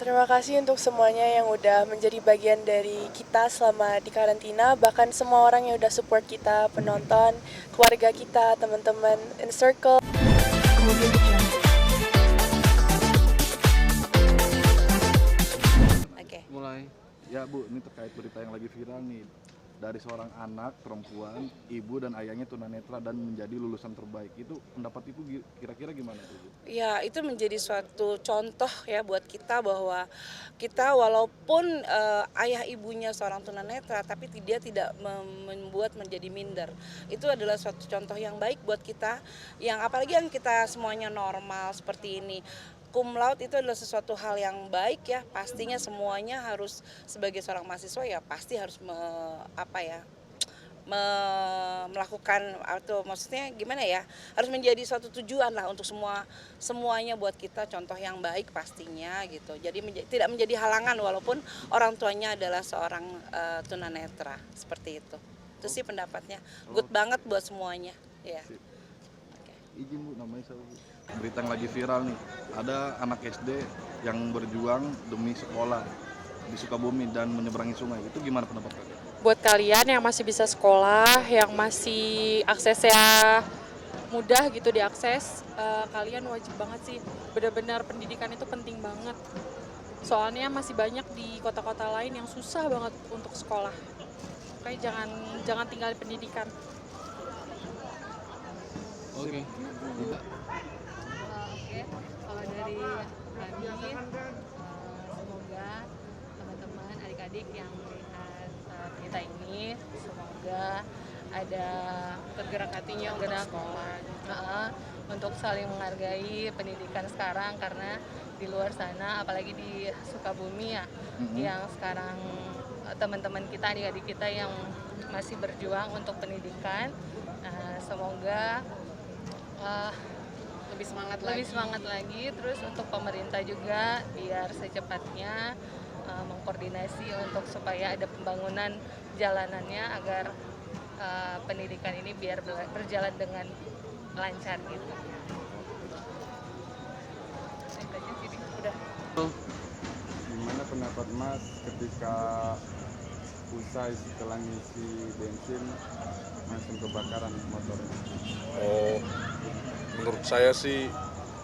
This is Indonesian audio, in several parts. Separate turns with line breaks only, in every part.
Terima kasih untuk semuanya yang udah menjadi bagian dari kita selama di karantina, bahkan semua orang yang udah support kita, penonton, keluarga kita, teman-teman in circle.
Oke.
Mulai. Ya Bu, ini terkait berita yang lagi viral nih. Dari seorang anak perempuan, ibu dan ayahnya tunanetra dan menjadi lulusan terbaik. Itu pendapat Ibu kira-kira gimana tuh Bu?
Ya, itu menjadi suatu contoh ya buat kita bahwa kita walaupun ayah ibunya seorang tunanetra, tapi dia tidak membuat menjadi minder. Itu adalah suatu contoh yang baik buat kita, yang apalagi yang kita semuanya normal seperti ini. Cum laude itu adalah sesuatu hal yang baik ya, pastinya semuanya harus sebagai seorang mahasiswa ya pasti harus melakukan atau maksudnya gimana ya, harus menjadi suatu tujuan lah untuk semuanya buat kita contoh yang baik pastinya gitu. Jadi tidak menjadi halangan walaupun orang tuanya adalah seorang tunanetra seperti itu. Itu sih pendapatnya. Good banget buat semuanya ya.
Izin Bu, namanya siapa Bu? Berita yang lagi viral nih, ada anak SD yang berjuang demi sekolah di Sukabumi dan menyeberangi sungai. Itu gimana pendapat kalian?
Buat kalian yang masih bisa sekolah, yang masih aksesnya mudah gitu diakses, kalian wajib banget sih, benar-benar pendidikan itu penting banget. Soalnya masih banyak di kota-kota lain yang susah banget untuk sekolah. Oke, jangan tinggal pendidikan.
Oke.
Kalau dari kami, semoga teman-teman adik-adik yang melihat kita ini, semoga ada tergerak hatinya untuk sekolah, untuk saling menghargai pendidikan sekarang, karena di luar sana, apalagi di Sukabumi ya, yang sekarang teman-teman kita, adik-adik kita yang masih berjuang untuk pendidikan, semoga lebih semangat lagi. Terus untuk pemerintah juga biar secepatnya mengkoordinasi untuk supaya ada pembangunan jalanannya agar pendidikan ini biar berjalan dengan lancar gitu. Udah.
Gimana pendapat Mas ketika usai setelah ngisi bensin langsung kebakaran motornya?
Oh, menurut saya sih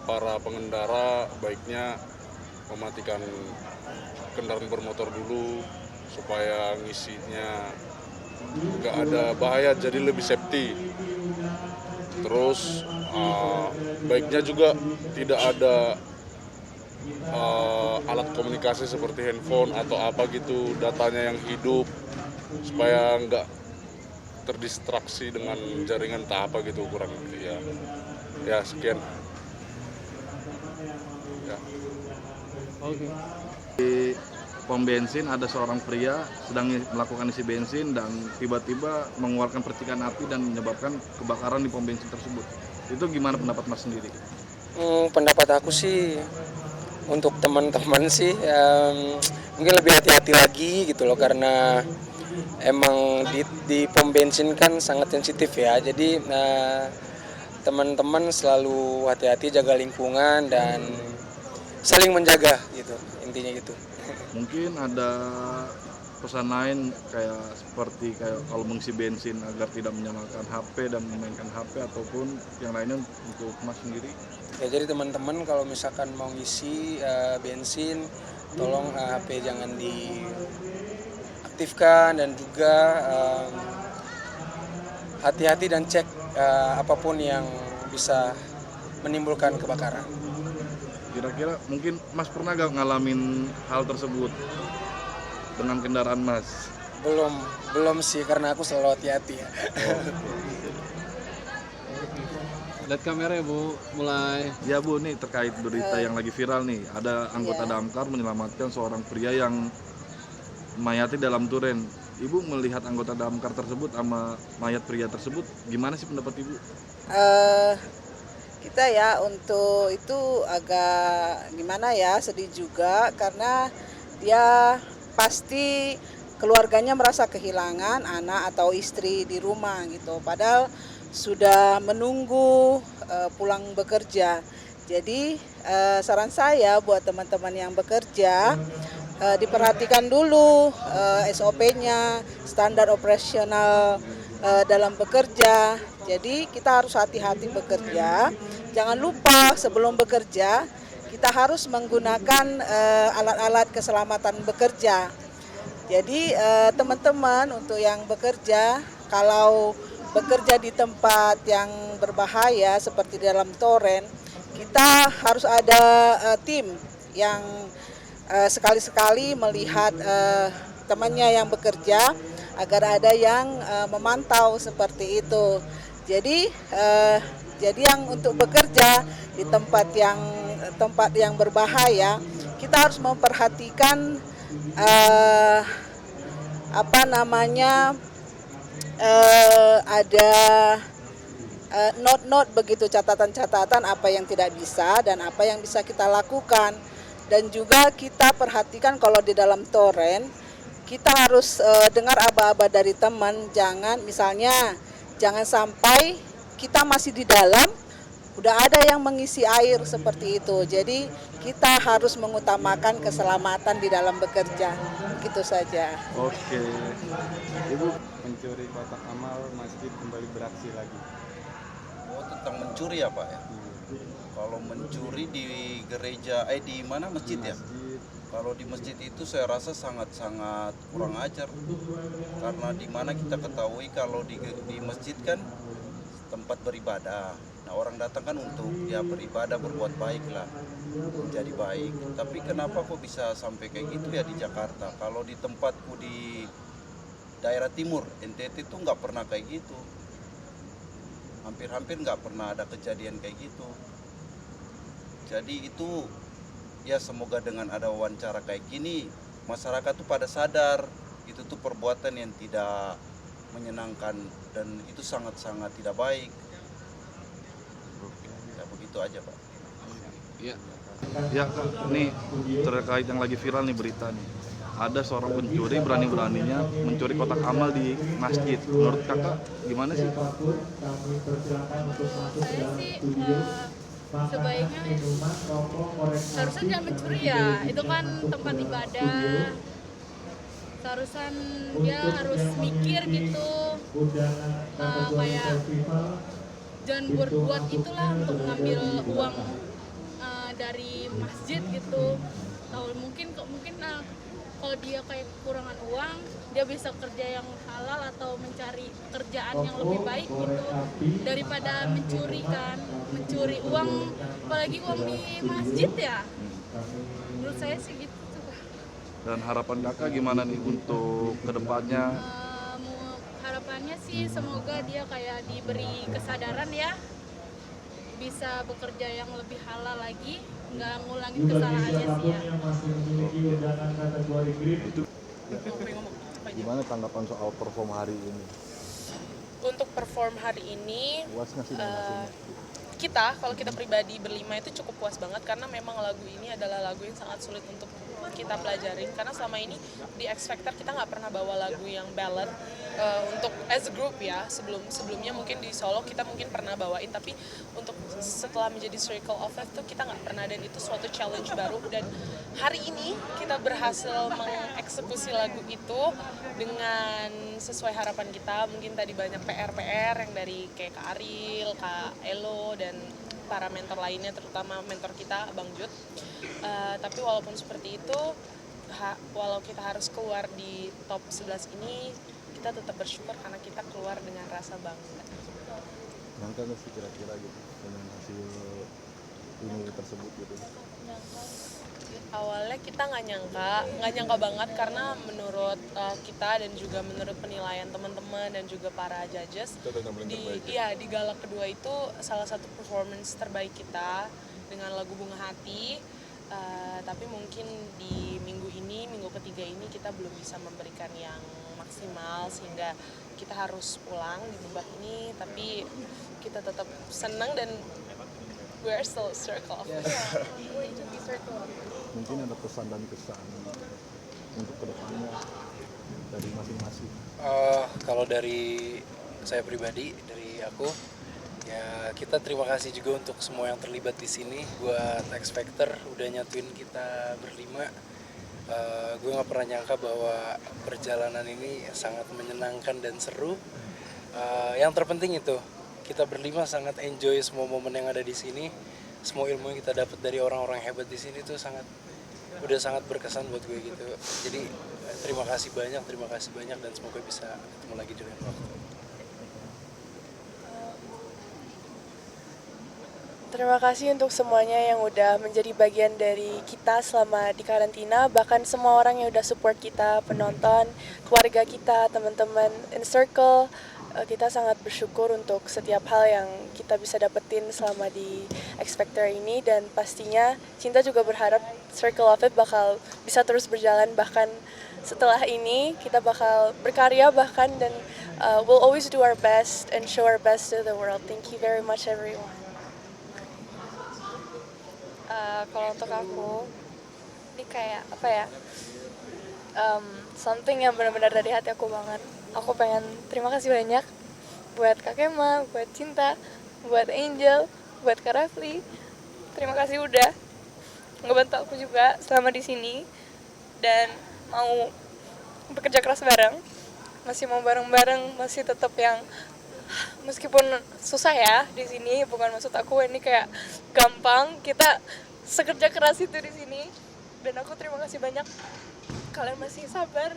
para pengendara baiknya mematikan kendaraan bermotor dulu supaya ngisinya nggak ada bahaya, jadi lebih safety. Terus baiknya juga tidak ada alat komunikasi seperti handphone atau apa gitu, datanya yang hidup supaya nggak terdistraksi dengan jaringan tak apa gitu, kurang lebih ya sekian ya.
Oke.
Di pom bensin ada seorang pria sedang melakukan isi bensin dan tiba-tiba mengeluarkan percikan api dan menyebabkan kebakaran di pom bensin tersebut. Itu gimana pendapat Mas sendiri?
Pendapat aku sih untuk teman-teman sih mungkin lebih hati-hati lagi gitu loh, karena emang di pom bensin kan sangat sensitif ya. Jadi teman-teman selalu hati-hati, jaga lingkungan dan saling menjaga gitu, intinya gitu.
Mungkin ada pesan lain seperti kalau mengisi bensin agar tidak menyalakan HP dan memainkan HP ataupun yang lainnya untuk Mas sendiri?
Ya, jadi teman-teman kalau misalkan mau ngisi bensin, tolong HP jangan diaktifkan dan juga hati-hati dan cek apapun yang bisa menimbulkan kebakaran.
Kira-kira mungkin Mas pernah gak ngalamin hal tersebut dengan kendaraan Mas?
Belum sih, karena aku selalu hati-hati ya.
Lihat kamera ya Bu, mulai.
Ya Bu, nih terkait berita yang lagi viral nih, ada anggota damkar menyelamatkan seorang pria yang mayati dalam duren. Ibu melihat anggota damkar tersebut sama mayat pria tersebut, gimana sih pendapat Ibu?
Kita ya untuk itu agak gimana ya, sedih juga karena dia pasti keluarganya merasa kehilangan anak atau istri di rumah gitu, padahal sudah menunggu pulang bekerja. Jadi saran saya buat teman-teman yang bekerja, diperhatikan dulu SOP-nya, standar operasional dalam bekerja. Jadi kita harus hati-hati bekerja. Jangan lupa sebelum bekerja kita harus menggunakan alat-alat keselamatan bekerja. Jadi teman-teman untuk yang bekerja, kalau bekerja di tempat yang berbahaya seperti dalam toren, kita harus ada tim yang sekali-sekali melihat temannya yang bekerja agar ada yang memantau seperti itu. Jadi yang untuk bekerja di tempat yang berbahaya, kita harus memperhatikan ada note-note begitu, catatan-catatan apa yang tidak bisa dan apa yang bisa kita lakukan. Dan juga kita perhatikan kalau di dalam toren, kita harus dengar aba-aba dari teman. Jangan sampai kita masih di dalam, udah ada yang mengisi air seperti itu. Jadi kita harus mengutamakan keselamatan di dalam bekerja. Gitu saja.
Oke. Ibu,
Mencuri kotak amal masjid kembali beraksi lagi.
Oh, tentang mencuri ya Pak ya? Kalau mencuri di gereja, di mana masjid ya? Kalau di masjid itu saya rasa sangat-sangat kurang ajar. Karena di mana kita ketahui kalau di masjid kan tempat beribadah. Nah, orang datang kan untuk ya beribadah, berbuat baik lah, menjadi baik. Tapi kenapa kok bisa sampai kayak gitu ya di Jakarta? Kalau di tempatku di daerah timur, NTT itu nggak pernah kayak gitu. Hampir-hampir nggak pernah ada kejadian kayak gitu. Jadi itu ya semoga dengan ada wawancara kayak gini, masyarakat tuh pada sadar itu tuh perbuatan yang tidak menyenangkan dan itu sangat-sangat tidak baik. Ya begitu aja Pak.
Iya.
ya Kak, nih terkait yang lagi viral nih berita nih. Ada seorang pencuri berani-beraninya mencuri kotak amal di masjid. Menurut Kakak gimana sih?
Saya sih sebaiknya seharusnya jangan mencuri ya, itu kan tempat ibadah. Seharusnya dia harus mikir gitu, kayak jangan berbuat itulah untuk mengambil uang dari masjid gitu. Mungkin kalau dia kayak kekurangan uang, dia bisa kerja yang halal atau mencari kerjaan yang lebih baik gitu daripada mencuri uang, apalagi uang di masjid ya. Menurut saya sih gitu.
Dan harapan Kakak gimana nih untuk kedepannya?
Harapannya sih semoga dia kayak diberi kesadaran ya, bisa bekerja yang lebih halal lagi, nggak ngulangin kesalahannya sih ya.
Gimana tanggapan soal perform hari ini?
Untuk perform hari ini,
Puas nggak sih dengan hasilnya?
kalau kita pribadi berlima itu cukup puas banget karena memang lagu ini adalah lagu yang sangat sulit untuk kita pelajarin, karena selama ini di X Factor kita nggak pernah bawa lagu yang ballad untuk as a group ya. Sebelumnya mungkin di solo kita mungkin pernah bawain, tapi untuk setelah menjadi Circle of Life tuh kita nggak pernah, dan itu suatu challenge baru. Dan hari ini kita berhasil mengeksekusi lagu itu dengan sesuai harapan kita. Mungkin tadi banyak PR yang dari kayak Kak Ariel, Kak Elo, dan para mentor lainnya, terutama mentor kita Bang Jud. Tapi walaupun seperti itu, walau kita harus keluar di top 11 ini, kita tetap bersyukur karena kita keluar dengan rasa bangga.
Nyangka nggak sih kira-kira gitu dengan hasil ini tersebut gitu?
Awalnya kita nggak nyangka banget, karena menurut kita dan juga menurut penilaian teman-teman dan juga para judges di gala kedua itu salah satu performance terbaik kita dengan lagu Bunga Hati. Tapi mungkin di minggu ketiga ini kita belum bisa memberikan yang maksimal, sehingga kita harus pulang di babak ini. Tapi kita tetap senang dan we're still circle.
Mungkin ada pesan dan kesan untuk kedepannya dari masing-masing.
Kalau dari saya pribadi, dari aku, Ya, kita terima kasih juga untuk semua yang terlibat di sini. Buat X Factor udah nyatuin kita berlima. Gue nggak pernah nyangka bahwa perjalanan ini sangat menyenangkan dan seru. Yang terpenting itu, kita berlima sangat enjoy semua momen yang ada di sini. Semua ilmu yang kita dapat dari orang-orang hebat di sini tuh udah sangat berkesan buat gue gitu. Jadi terima kasih banyak dan semoga bisa ketemu lagi di lain waktu.
Terima kasih untuk semuanya yang udah menjadi bagian dari kita selama di karantina, bahkan semua orang yang udah support kita, penonton, keluarga kita, teman-teman in circle. Kita sangat bersyukur untuk setiap hal yang kita bisa dapetin selama di X Factor ini, dan pastinya Cinta juga berharap Circle of It bakal bisa terus berjalan, bahkan setelah ini kita bakal berkarya bahkan, dan we'll always do our best and show our best to the world. Thank you very much everyone.
Kalau untuk aku, ini kayak apa ya, something yang benar-benar dari hati aku banget. Aku pengen terima kasih banyak buat Kak Kema, buat Cinta, buat Angel, buat Kak Rafli. Terima kasih udah ngebantu aku juga selama di sini dan mau bekerja keras bareng. Masih mau bareng-bareng, masih tetap yang meskipun susah ya di sini, bukan maksud aku ini kayak gampang, kita sekerja keras itu di sini. Dan aku terima kasih banyak, kalian masih sabar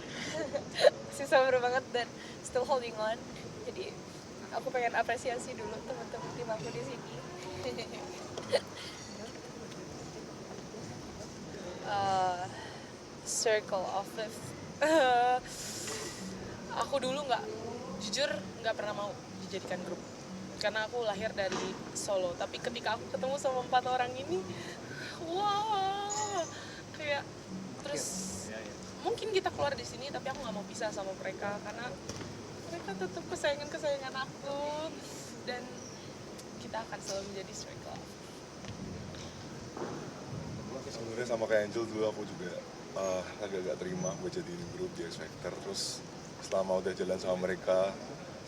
masih sabar banget dan still holding on. Jadi aku pengen apresiasi dulu teman-teman tim aku di sini.
Circle of It. Aku dulu jujur nggak pernah mau dijadikan grup karena aku lahir dari solo, tapi ketika aku ketemu sama 4 orang ini, wow, kayak terus mungkin kita keluar di sini tapi aku nggak mau pisah sama mereka karena mereka tetap kesayangan aku dan kita akan selalu menjadi circle.
Sebenarnya sama kayak Angel, dulu aku juga agak-agak terima gue jadiin grup di X Factor. Terus selama udah jalan sama mereka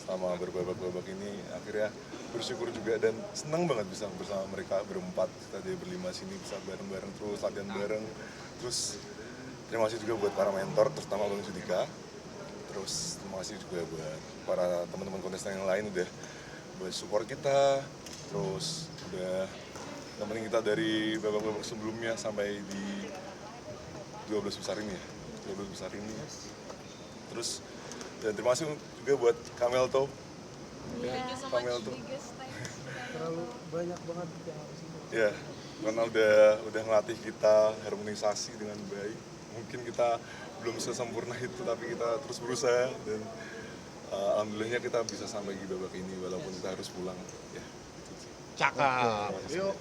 selama berbabak-babak ini, akhirnya bersyukur juga dan seneng banget bisa bersama mereka berempat. Kita jadi berlima sini bisa bareng-bareng terus latihan bareng. Terus terima kasih juga buat para mentor, terutama Bang Judika. Terus terima kasih juga buat para teman-teman kontestan yang lain udah buat support kita. Terus udah nemenin kita dari babak-babak sebelumnya sampai di 12 besar ini ya. 12 besar ini. Terus dan terima kasih juga buat Kamelto. Kamelto.
Terlalu banyak banget yang harus ini.
Ya, karena udah ngelatih kita harmonisasi dengan baik. Mungkin kita belum sesempurna itu, tapi kita terus berusaha dan alhamdulillahnya kita bisa sampai di babak ini walaupun kita harus pulang. Ya.
Cakep. Yuk.